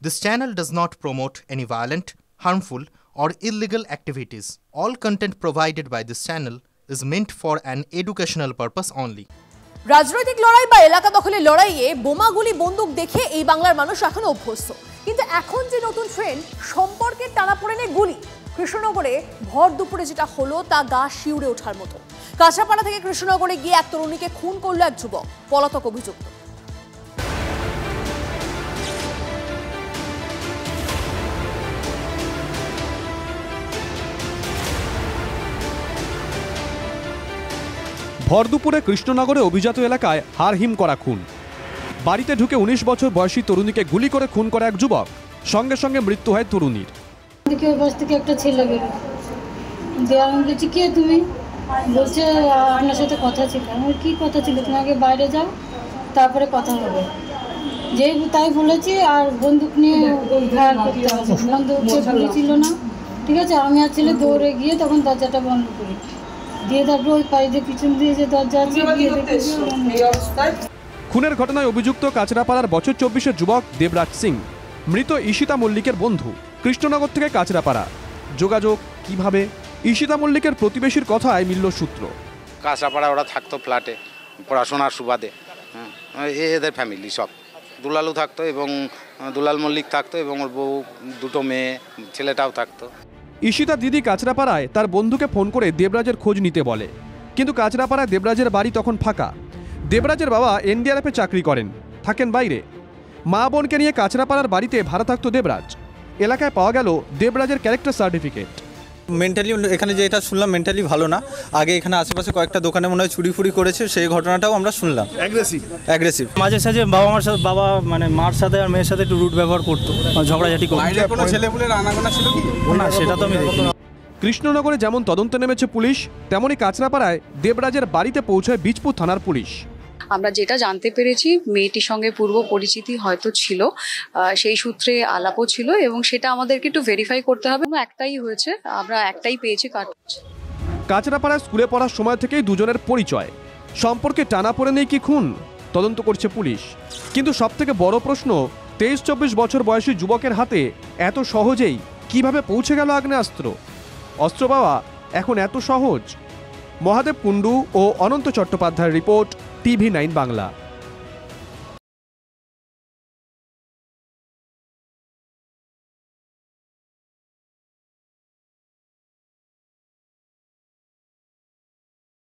This channel does not promote any violent, harmful, or illegal activities. All content provided by this channel is meant for an educational purpose only. রাজনৈতিক লড়াই বা এলাকা দখলের লড়াইয়ে বোমাগুলি বন্দুক দেখে এই বাংলার মানুষ এখন অভ্যস্ত, কিন্তু এখন যে নতুন ট্রেন্ড সম্পর্কের টানাপোড়েনে গুলি, কৃষ্ণনগরে ভর দুপুরে যেটা হলো তা গা শিউরে ওঠার মতো। কাঁচরাপাড়া থেকে কৃষ্ণনগরে গিয়ে এক তরুণীকে খুন করল এক যুবক, পলাতক অভিযুক্ত। ভরদুপুরে কৃষ্ণনগরে অভিজাত এলাকায় হারহিম করা খুন। বাড়িতে ঢুকে 19 বছর বয়সী তরুণীকে গুলি করে খুন করে এক যুবক, সঙ্গে সঙ্গে মৃত্যু হয় তরুণীর। একটা ছেলে বের আমি বলছি কে তুমি, বলছে আপনার সাথে কথা ছিল। আমার কি কথা ছিল, তুমি আগে বাইরে যাও তারপরে কথা হবে, যেই তাই বলেছি। আর বন্দুক নিয়ে ফায়ার করতে হবে, বন্দুক গুলি ছিল না, ঠিক আছে। আমি আর ছেলে দৌড়ে গিয়ে তখন দরজাটা বন্ধ করি, দিয়ে তারপরে ওই পাইতে পিছন দিয়ে যে দরজা আছে খুনের ঘটনায় অভিযুক্ত কাঁচরাপাড়ার বছর 24-এর যুবক দেবরাজ সিং, মৃত ঈশিতা মল্লিকের বন্ধু। কৃষ্ণনগর থেকে কাঁচরাপাড়া যোগাযোগ কিভাবে? ঈশিতা মল্লিকের প্রতিবেশীর কথায় মিলল সূত্র। কাঁচরাপাড়া ওরা থাকতো ফ্ল্যাটে পড়াশোনার সুবাদে, এদের ফ্যামিলি সব। দুলালু থাকতো এবং দুলাল মল্লিক থাকতো এবং ওর বউ, দুটো মেয়ে, ছেলেটাও থাকতো। ঈশিতা দিদি কাঁচরাপাড়ায় তার বন্ধুকে ফোন করে দেবরাজের খোঁজ নিতে বলে, কিন্তু কাঁচরাপাড়ায় দেবরাজের বাড়ি তখন ফাঁকা। দেবরাজের বাবা এনডিআরএফে চাকরি করেন, থাকেন বাইরে। মা বোনকে নিয়ে কাঁচরাপাড়ার বাড়িতে ভাড়া থাকতো দেবরাজ। এলাকায় পাওয়া গেল দেবরাজের ক্যারেক্টার সার্টিফিকেট। মেন্টালি এখানে যে এটা শুনলাম মেন্টালি ভালো না। আগে এখানে আশেপাশে কয়েকটা দোকানে মনে হয় চুরি ফুরি করেছে, সেই ঘটনাটাও আমরা শুনলাম। অ্যাগ্রেসিভ মাঝে সাঝে বাবা মানে মার সাথে আর মেয়ের সাথে একটু রুট ব্যবহার করতো, ঝগড়াঝাটি করতো। কোনো ছেলেপুলের আনাগোনা ছিল কি না, সেটা তো আমি দেখি। কৃষ্ণনগরে যেমন তদন্তে নেমেছে পুলিশ, তেমনই কাঁচরাপাড়ায় দেবরাজের বাড়িতে পৌঁছায় বীজপুর থানার পুলিশ। আমরা যেটা জানতে পেরেছি, মেয়েটির সঙ্গে পূর্ব পরিচিতি হয়তো ছিল, সেই সূত্রে আলাপও ছিল, এবং সেটা আমাদেরকে একটু ভেরিফাই করতে হবে। একটাই হয়েছে, আমরা একটাই পেয়েছি। কাঁচরাপাড়ায় স্কুলে পড়ার সময় থেকেই দুজনের পরিচয়, সম্পর্কে টানাপোড়েন নেই কি খুন, তদন্ত করছে পুলিশ। কিন্তু সবথেকে বড় প্রশ্ন, 23-24 বছর বয়সী যুবকের হাতে এত সহজেই কিভাবে পৌঁছে গেল আগ্নেয়াস্ত্র? অস্ত্র পাওয়া এখন এত সহজ? মহাদেব কুণ্ডু ও অনন্ত চট্টোপাধ্যায়ের রিপোর্ট, TV9 বাংলা।